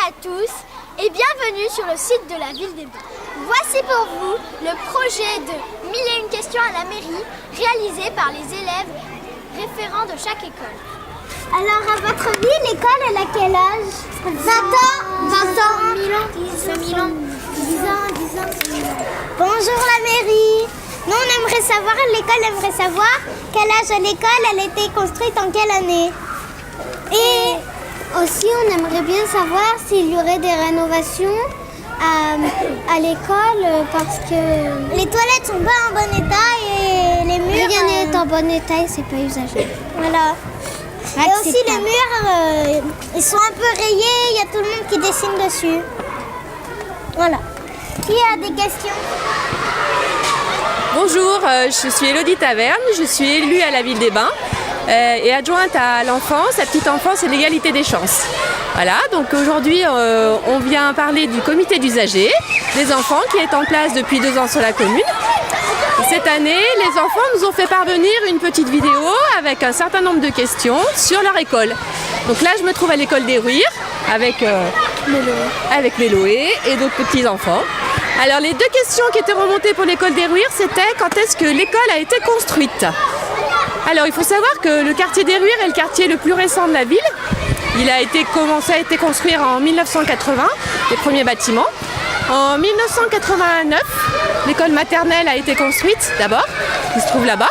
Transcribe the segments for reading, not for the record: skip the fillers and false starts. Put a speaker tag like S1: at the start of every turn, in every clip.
S1: à tous et bienvenue sur le site de la ville des Bains. Voici pour vous le projet de 1001 questions à la mairie réalisé par les élèves référents de chaque école.
S2: Alors à votre avis, l'école elle a quel âge? 20 ans 20 ans 1000 ans 1000 ans 10 ans. Bonjour la mairie. Nous on aimerait savoir, l'école aimerait savoir quel âge l'école elle a été construite en quelle année. Et aussi on aimerait bien savoir s'il y aurait des rénovations à l'école parce que les toilettes sont pas en bon état et les murs... Rien n'est en bon état et c'est pas usagé. Voilà. Et aussi les murs, ils sont un peu rayés, il y a tout le monde qui dessine dessus. Voilà. Qui a des questions?
S3: Bonjour, je suis Elodie Taverne, je suis élue à la ville des Bains et adjointe à l'enfance, la petite enfance et l'égalité des chances. Voilà, donc aujourd'hui on vient parler du comité d'usagers des enfants qui est en place depuis 2 ans sur la commune. Cette année, les enfants nous ont fait parvenir une petite vidéo avec un certain nombre de questions sur leur école. Donc là, je me trouve à l'école des Ruires avec Méloé et d'autres petits enfants. Alors les 2 questions qui étaient remontées pour l'école des Ruires, c'était quand est-ce que l'école a été construite. Alors il faut savoir que le quartier des Ruires est le quartier le plus récent de la ville. Il a été commencé à être construit en 1980, les premiers bâtiments. En 1989, l'école maternelle a été construite d'abord, qui se trouve là-bas.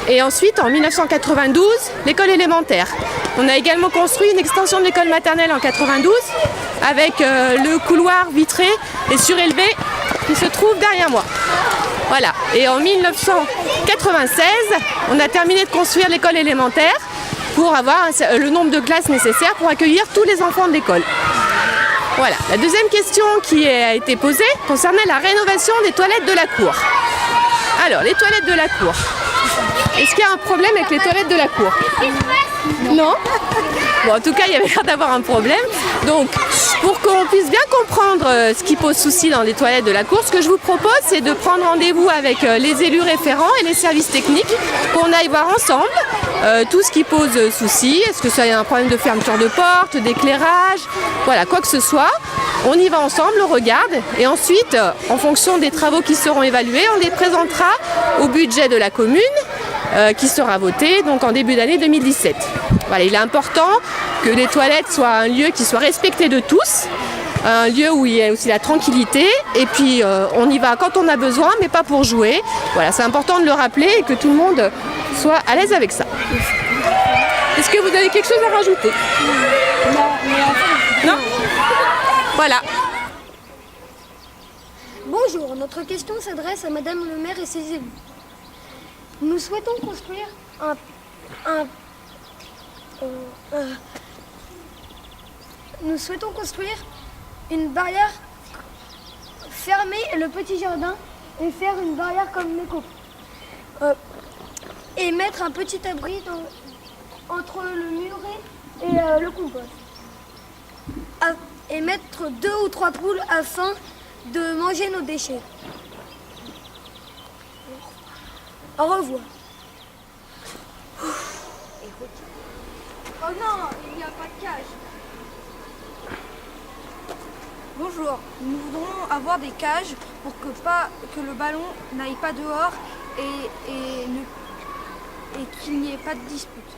S3: Et ensuite, en 1992, l'école élémentaire. On a également construit une extension de l'école maternelle en 92 avec le couloir vitré et surélevé qui se trouve derrière moi. Voilà. Et en 1996, on a terminé de construire l'école élémentaire pour avoir le nombre de classes nécessaires pour accueillir tous les enfants de l'école. Voilà. La deuxième question qui a été posée concernait la rénovation des toilettes de la cour. Alors, les toilettes de la cour. Est-ce qu'il y a un problème avec les toilettes de la cour? Non? Bon, en tout cas, il y avait l'air d'avoir un problème. Donc, pour qu'on puisse bien comprendre ce qui pose souci dans les toilettes de la cour, ce que je vous propose, c'est de prendre rendez-vous avec les élus référents et les services techniques, qu'on aille voir ensemble tout ce qui pose souci. Est-ce que ça y a un problème de fermeture de porte, d'éclairage, voilà, quoi que ce soit. On y va ensemble, on regarde et ensuite, en fonction des travaux qui seront évalués, on les présentera au budget de la commune qui sera voté donc en début d'année 2017. Voilà, il est important que les toilettes soient un lieu qui soit respecté de tous, un lieu où il y a aussi la tranquillité et puis on y va quand on a besoin mais pas pour jouer. Voilà, c'est important de le rappeler et que tout le monde soit à l'aise avec ça. Est-ce que vous avez quelque chose à rajouter? Non? Voilà.
S4: Bonjour, notre question s'adresse à Madame le maire et ses élus. Nous souhaitons construire une barrière, fermer le petit jardin et faire une barrière comme les copains. Et mettre un petit abri entre le muret et le compost. Et mettre 2 ou 3 poules afin de manger nos déchets. Au revoir. Oh non, il n'y a pas de cage.
S5: Bonjour, nous voudrons avoir des cages pour que le ballon n'aille pas dehors et qu'il n'y ait pas de dispute.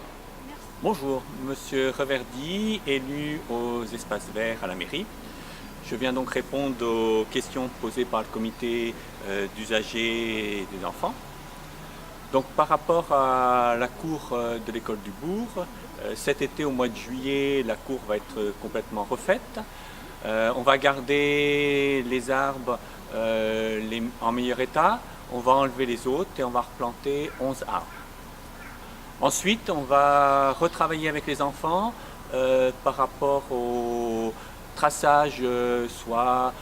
S5: Merci.
S6: Bonjour, Monsieur Reverdy, élu aux espaces verts à la mairie. Je viens donc répondre aux questions posées par le comité d'usagers des enfants. Donc par rapport à la cour de l'école du bourg, cet été au mois de juillet, la cour va être complètement refaite. On va garder les arbres en meilleur état, on va enlever les autres et on va replanter 11 arbres. Ensuite, on va retravailler avec les enfants par rapport au traçage, soit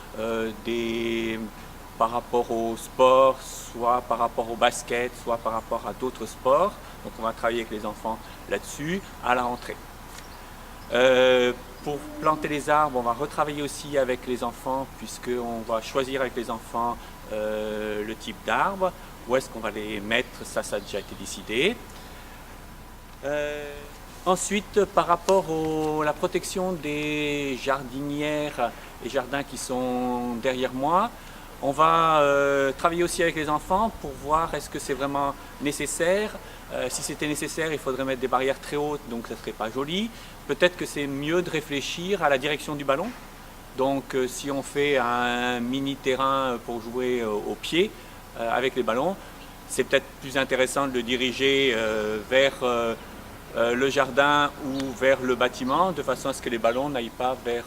S6: par rapport au sport, soit par rapport au basket, soit par rapport à d'autres sports. Donc on va travailler avec les enfants là-dessus à la rentrée. Pour planter les arbres, on va retravailler aussi avec les enfants puisqu'on va choisir avec les enfants le type d'arbre, où est-ce qu'on va les mettre, ça a déjà été décidé. Ensuite, par rapport à la protection des jardinières et jardins qui sont derrière moi, on va travailler aussi avec les enfants pour voir est-ce que c'est vraiment nécessaire. Si c'était nécessaire, il faudrait mettre des barrières très hautes, donc ça ne serait pas joli. Peut-être que c'est mieux de réfléchir à la direction du ballon. Donc si on fait un mini terrain pour jouer au pied avec les ballons, c'est peut-être plus intéressant de le diriger vers le jardin ou vers le bâtiment, de façon à ce que les ballons n'aillent pas vers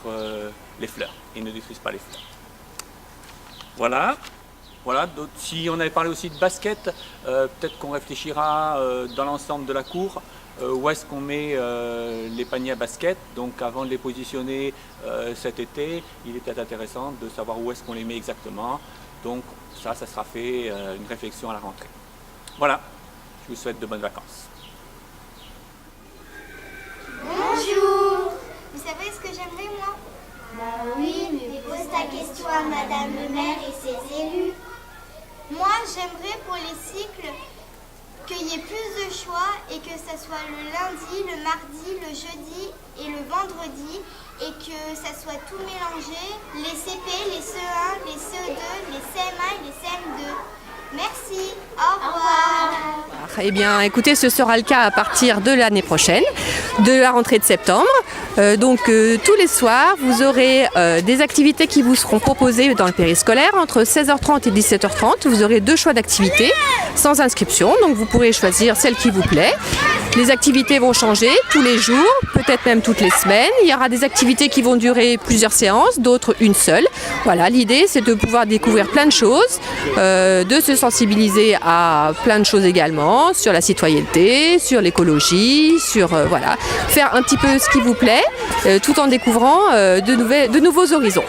S6: les fleurs et ne détruisent pas les fleurs. Voilà. Si on avait parlé aussi de basket, peut-être qu'on réfléchira dans l'ensemble de la cour où est-ce qu'on met les paniers à basket. Donc avant de les positionner cet été, il est peut-être intéressant de savoir où est-ce qu'on les met exactement. Donc ça sera fait une réflexion à la rentrée. Voilà, je vous souhaite de bonnes vacances.
S2: Bonjour. Vous savez ce que j'aimerais, moi? Oui, mais pose ta question à Madame le maire et ses élus. Moi, j'aimerais pour les cycles qu'il y ait plus de choix et que ça soit le lundi, le mardi, le jeudi et le vendredi et que ça soit tout mélangé, les CP, les CE1, les CE2, les CM1 et les CM2. Merci, au revoir.
S3: Eh bien, écoutez, ce sera le cas à partir de l'année prochaine, de la rentrée de septembre. Tous les soirs, vous aurez des activités qui vous seront proposées dans le périscolaire entre 16h30 et 17h30. Vous aurez 2 choix d'activités sans inscription, donc vous pourrez choisir celle qui vous plaît. Les activités vont changer tous les jours, peut-être même toutes les semaines. Il y aura des activités qui vont durer plusieurs séances, d'autres une seule. Voilà, l'idée c'est de pouvoir découvrir plein de choses, de se sensibiliser à plein de choses également, sur la citoyenneté, sur l'écologie, sur voilà, faire un petit peu ce qui vous plaît, tout en découvrant de nouveaux horizons.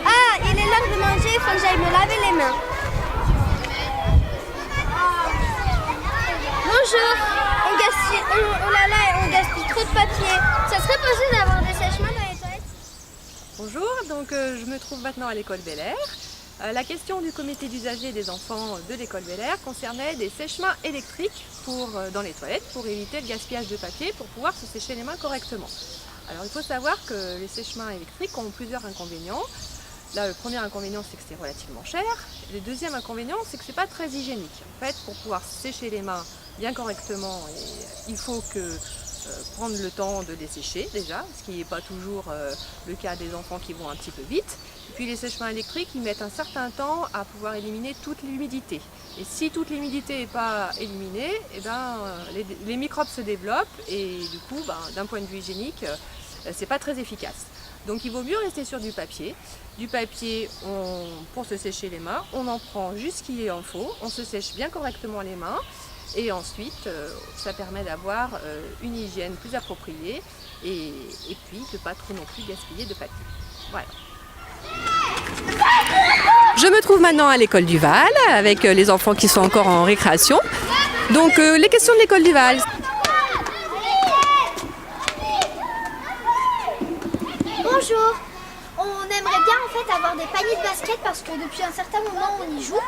S2: Ah, il est l'heure de manger, il faut que j'aille me laver les mains. Bonjour, on gaspille trop de papier. Ça serait possible d'avoir des sèche-mains dans les toilettes?
S3: Bonjour, donc je me trouve maintenant à l'école Bel Air. La question du comité d'usagers des enfants de l'école Bel Air concernait des sèche-mains électriques dans les toilettes pour éviter le gaspillage de papier pour pouvoir se sécher les mains correctement. Alors il faut savoir que les sèche-mains électriques ont plusieurs inconvénients. Là, le premier inconvénient, c'est que c'est relativement cher. Le deuxième inconvénient, c'est que c'est pas très hygiénique. En fait, pour pouvoir sécher les mains bien correctement, il faut prendre le temps de les sécher déjà, ce qui n'est pas toujours le cas des enfants qui vont un petit peu vite. Et puis les sèche-mains électriques, ils mettent un certain temps à pouvoir éliminer toute l'humidité. Et si toute l'humidité n'est pas éliminée, eh ben, les microbes se développent et du coup, d'un point de vue hygiénique, c'est pas très efficace. Donc il vaut mieux rester sur du papier. Du papier, pour se sécher les mains, on en prend juste ce qu'il en faut, on se sèche bien correctement les mains et ensuite ça permet d'avoir une hygiène plus appropriée et puis de ne pas trop non plus gaspiller de papier. Voilà. Je me trouve maintenant à l'école du Val avec les enfants qui sont encore en récréation. Donc les questions de l'école du Val.
S1: Bonjour, on aimerait bien en fait avoir des paniers de basket parce que depuis un certain moment on y joue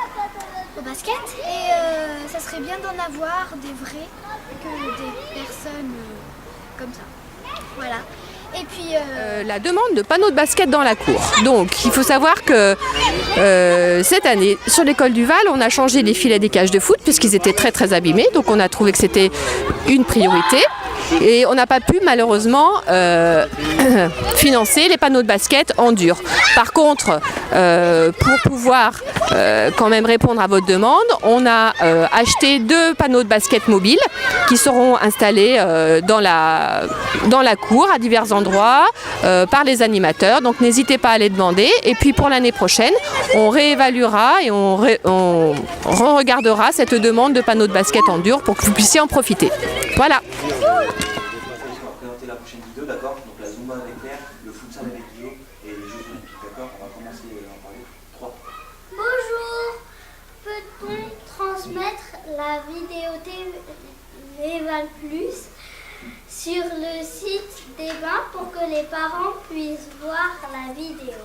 S1: au basket et ça serait bien d'en avoir des vrais que des personnes comme ça. Voilà. Et puis
S3: la demande de panneaux de basket dans la cour. Donc il faut savoir que cette année sur l'école du Val on a changé les filets des cages de foot puisqu'ils étaient très très abîmés, donc on a trouvé que c'était une priorité. Et on n'a pas pu malheureusement financer les panneaux de basket en dur. Par contre, pour pouvoir quand même répondre à votre demande, on a acheté 2 panneaux de basket mobiles qui seront installés dans la cour à divers endroits par les animateurs. Donc n'hésitez pas à les demander. Et puis pour l'année prochaine, on réévaluera et on regardera cette demande de panneaux de basket en dur pour que vous puissiez en profiter. Voilà.
S7: On va présenter la prochaine vidéo, d'accord? Donc la Zumba avec l'air, le futsal avec l'eau et les Jeux Olympiques, d'accord? On va commencer à en parler. 3.
S2: Bonjour, peut-on transmettre la vidéo TV Val Plus sur le site des bains pour que les parents puissent voir la vidéo?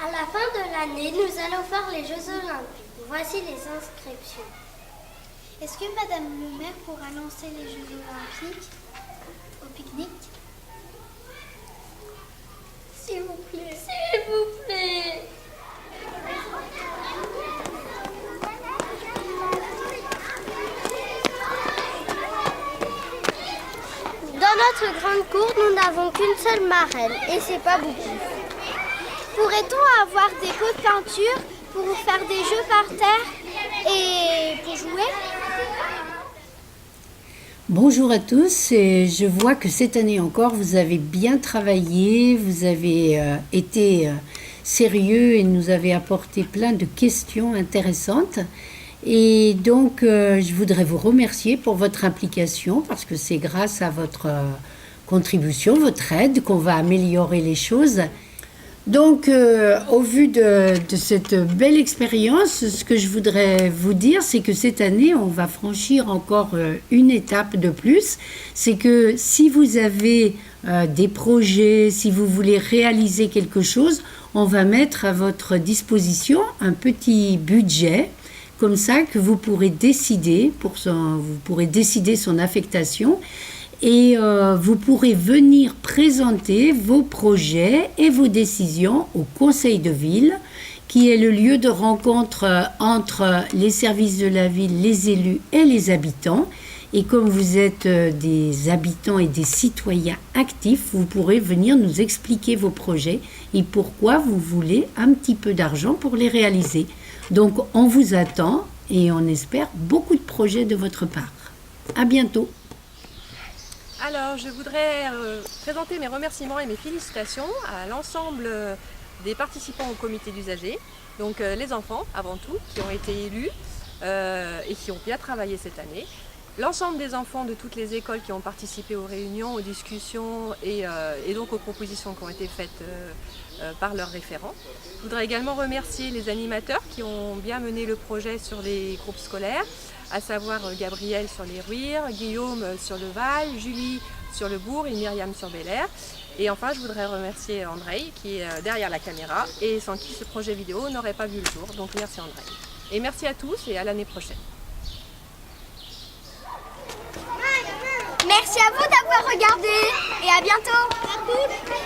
S2: À la fin de l'année, nous allons faire les Jeux Olympiques. Voici les inscriptions.
S1: Est-ce que Madame le maire pourra lancer les Jeux olympiques au pique-nique?
S2: S'il vous plaît, s'il vous plaît. Dans notre grande cour, nous n'avons qu'une seule marelle et c'est pas beaucoup.
S1: Pourrait-on avoir des pots de peinture pour faire des jeux par terre et pour jouer?
S8: Bonjour à tous, et je vois que cette année encore vous avez bien travaillé, vous avez été sérieux et nous avez apporté plein de questions intéressantes. Et donc je voudrais vous remercier pour votre implication parce que c'est grâce à votre contribution, votre aide qu'on va améliorer les choses. Donc, au vu de cette belle expérience, ce que je voudrais vous dire, c'est que cette année, on va franchir encore une étape de plus. C'est que si vous avez des projets, si vous voulez réaliser quelque chose, on va mettre à votre disposition un petit budget, comme ça que vous pourrez décider, vous pourrez décider son affectation. Et vous pourrez venir présenter vos projets et vos décisions au conseil de ville, qui est le lieu de rencontre entre les services de la ville, les élus et les habitants. Et comme vous êtes des habitants et des citoyens actifs, vous pourrez venir nous expliquer vos projets et pourquoi vous voulez un petit peu d'argent pour les réaliser. Donc on vous attend et on espère beaucoup de projets de votre part. À bientôt.
S3: Alors, je voudrais présenter mes remerciements et mes félicitations à l'ensemble des participants au comité d'usagers, donc les enfants avant tout, qui ont été élus et qui ont bien travaillé cette année, l'ensemble des enfants de toutes les écoles qui ont participé aux réunions, aux discussions et donc aux propositions qui ont été faites par leurs référents. Je voudrais également remercier les animateurs qui ont bien mené le projet sur les groupes scolaires, à savoir Gabriel sur les Ruires, Guillaume sur le Val, Julie sur le Bourg et Myriam sur Bel-Air. Et enfin, je voudrais remercier André qui est derrière la caméra et sans qui ce projet vidéo n'aurait pas vu le jour. Donc merci André. Et merci à tous et à l'année prochaine.
S2: Merci à vous d'avoir regardé et à bientôt.